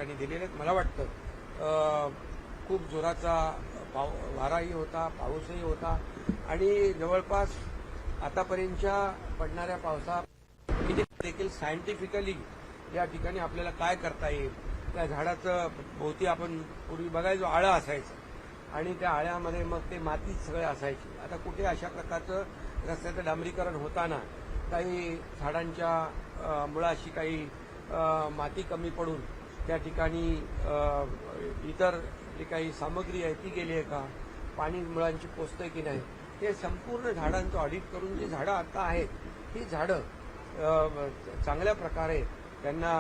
ठिकाणी दिलेले आहेत। मला वाटतं खूप जोराचा वाराही होता, पाऊसही होता आणि जवळपास आतापर्यंतच्या पडणाऱ्या पावसात किती देखील सायंटिफिकली या ठिकाणी आपल्याला काय करता येईल। त्या झाडाचं भोवती आपण पूर्वी बघायचो आळं असायचं आणि त्या आळ्यामध्ये मग ते माती सगळे असायची। आता कुठे अशा प्रकारचं रस्त्याचं डांबरीकरण होताना काही झाडांच्या मुळाशी काही माती कमी पडून त्या ठिकाणी इतर जी काही सामग्री आहे ती गेली आहे का, पाणी मुळांची पोचतंय की नाही, हे संपूर्ण झाडांचं ऑडिट करून जी झाडं आता आहेत ही झाडं चांगल्या प्रकारे त्यांना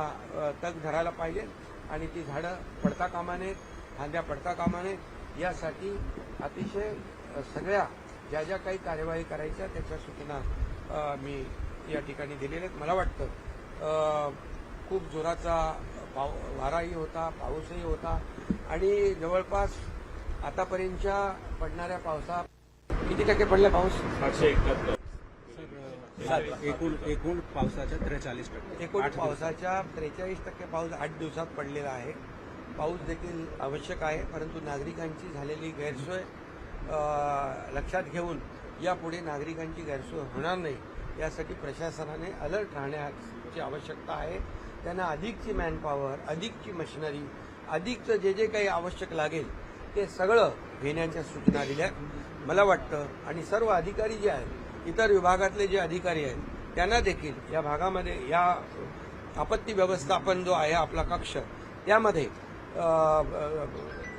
तग धरायला पाहिजे आणि ती झाडं पडता कामा नयेत, फांद्या पडता कामा नयेत, यासाठी अतिशय सगळ्या ज्या ज्या काही कार्यवाही करायच्या त्याच्या सूचना मी या ठिकाणी दिलेल्या आहेत। मला वाटतं खूप जोराचा वाराही होता, पाऊसही होता आणि जवळपास आतापर्यंतच्या पडणाऱ्या पावसात किती टक्के पडला पाऊस? 871. एकूण पावसाच्या 43%. एकूण पावसाच्या 43% पाऊस 8 दिवसात पडलेला आहे। पाऊस देखील आवश्यक आहे, परंतु नागरिकांची झालेली गैरसोय लक्षात घेऊन यापुढे नागरिकांची गैरसोय होणार नाही यासाठी प्रशासनाने अलर्ट राहण्याची आवश्यकता आहे। त्यांना अधिकची मॅनपॉवर, अधिकची मशिनरी, अधिकचं जे जे काही आवश्यक लागेल ते सगळं घेण्याच्या सूचना दिल्या। मला वाटतं आणि सर्व अधिकारी जे आहेत, इतर विभागातले जे अधिकारी आहेत त्यांना देखील या भागामध्ये या आपत्ती व्यवस्थापन जो आहे आपला कक्ष त्यामध्ये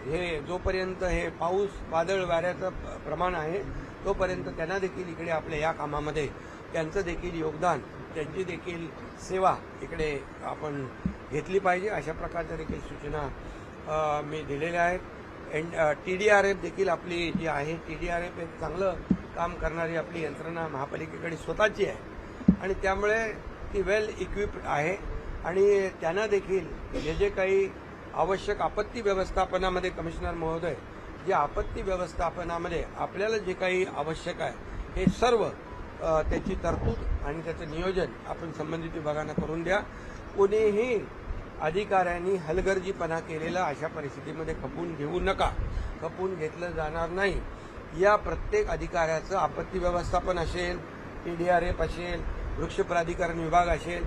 हे जोपर्यंत हे पाऊस वादळ वाऱ्याचं प्रमाण आहे तोपर्यंत त्यांना देखील इकडे आपल्या या कामामध्ये त्यांचं देखील योगदान, त्यांची देखील सेवा इकडे आपण घेतली पाहिजे अशा प्रकारच्या देखील सूचना मी दिलेल्या आहेत। TDRF देखील आपली जी आहे, TDRF एक चांगलं काम करणारी आपली यंत्रणा महापालिकेकडे स्वतःची आहे आणि त्यामुळे ती वेल इक्विप्ड आहे आणि त्यांना देखील जे जे काही आवश्यक आपत्ती व्यवस्थापनामध्ये कमिशनर महोदय जे आपत्ती व्यवस्थापनामध्ये आपल्याला जे काही आवश्यक आहे हे सर्व त्याची तरतूद आणि त्याचं नियोजन आपण संबंधित विभागांना करून द्या। कोणीही अधिकाऱ्यांनी हलगर्जीपणा केलेला अशा परिस्थितीमध्ये खपवून घेऊ नका, खपवून घेतलं जाणार नाही। या प्रत्येक अधिकाऱ्याचं आपत्ती व्यवस्थापन असेल, TDRF असेल, वृक्ष प्राधिकरण विभाग असेल,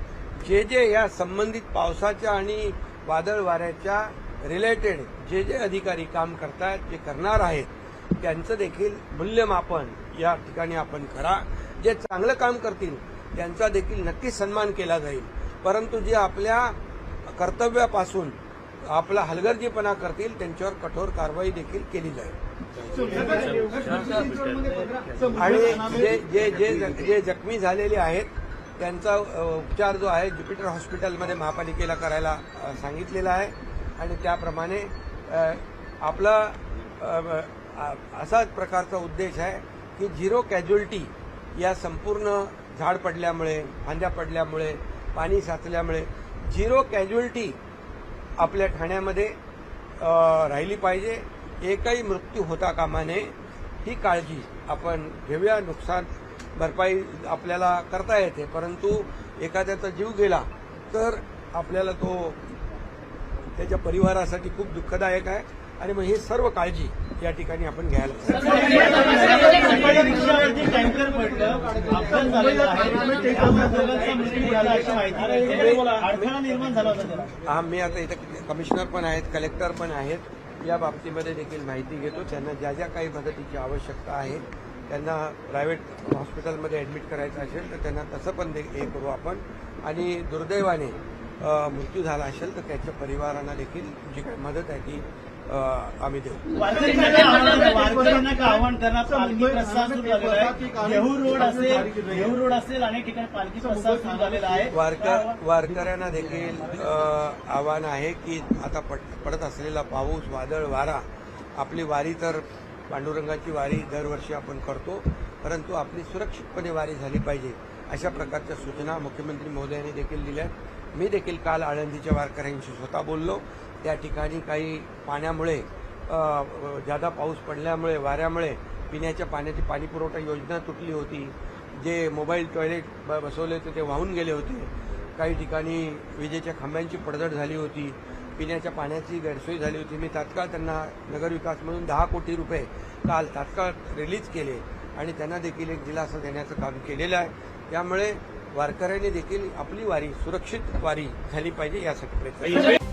जे जे या संबंधित पावसाच्या आणि वादळ वाऱ्याच्या रिलेटेड जे जे अधिकारी काम करतायत, जे करणार आहेत त्यांचं देखील मूल्यमापन या ठिकाणी आपण करा। जे चांगलं काम करतील त्यांचा देखील नक्कीच सन्मान केला जाईल, परंतु जे आपल्या कर्तव्यापासून आपला हलगर्जीपणा करतील त्यांच्यावर कठोर कारवाई देखील केली जाईल। आणि जे जे जे जखमी झालेले आहेत त्यांचा उपचार जो आहे ज्युपिटर हॉस्पिटलमध्ये महापालिकेला करायला सांगितलेला आहे आणि त्याप्रमाणे आपला असाच प्रकारचा उद्देश आहे की झिरो कॅज्युअल्टी या संपूर्ण झाड पडल्यामुळे, फांद्या पडल्यामुळे, पाणी साचल्यामुळे झिरो कॅज्युअल्टी आपल्या ठाण्यामध्ये राहिली पाहिजे। एकही मृत्यू होता कामा नये ही काळजी आपण घेऊया। नुकसान भरपाई आपल्याला करता येते, परंतु एखाद्याचा जीव गेला तर आपल्याला तो त्याच्या परिवारासाठी खूप दुःखदायक आहे आणि मग ही सर्व काळजी या ठिकाणी आपण घ्यायला मी आता इथे कमिशनर पण आहेत, कलेक्टर पण आहेत, या बाबतीमध्ये देखील माहिती घेतो। त्यांना ज्या ज्या काही मदतीची आवश्यकता आहे, त्यांना प्रायव्हेट हॉस्पिटलमध्ये ॲडमिट करायचं असेल तर त्यांना तसं पण हे करू आपण आणि दुर्दैवाने मृत्यू झाला असेल तर त्याच्या परिवारांना देखील जी काही मदत आहे ती आम्ही देऊ। आव्हान करणार पालखी प्रस्थान सुरू झालेला आहे, येहूर रोड असेल अनेक ठिकाणी पालखी प्रस्थान सुरू झालेला आहे। वारकऱ्यांना देखील आव्हान आहे की आता पडत असलेला पाऊस, वादळ वारा, आपली वारी तर पांडुरंगाची वारी दरवर्षी आपण करतो, परंतु आपली सुरक्षितपणे वारी झाली पाहिजे अशा प्रकारच्या सूचना मुख्यमंत्री महोदयांनी देखील दिल्या। मी देखील काल आळंदीच्या वारकऱ्यांशी स्वतः बोललो। त्या ठिकाणी काही पाण्यामुळे जादा पाऊस पडल्यामुळे, वाऱ्यामुळे पिण्याच्या पाण्याची पाणीपुरवठा योजना तुटली होती, जे मोबाईल टॉयलेट बसवले होते ते वाहून गेले होते, काही ठिकाणी विजेच्या खांबांची पडझड झाली होती, पिण्याच्या पाण्याची गैरसोय झाली होती. मी तात्काळ त्यांना नगरविकास म्हणून 10 कोटी रुपये काल तात्काळ रिलीज केले आणि त्यांना देखील एक दिलासा देण्याचं काम केलेलं आहे. त्यामुळे वारकऱ्यांनी देखील आपली वारी सुरक्षित वारी झाली पाहिजे यासाठी प्रयत्न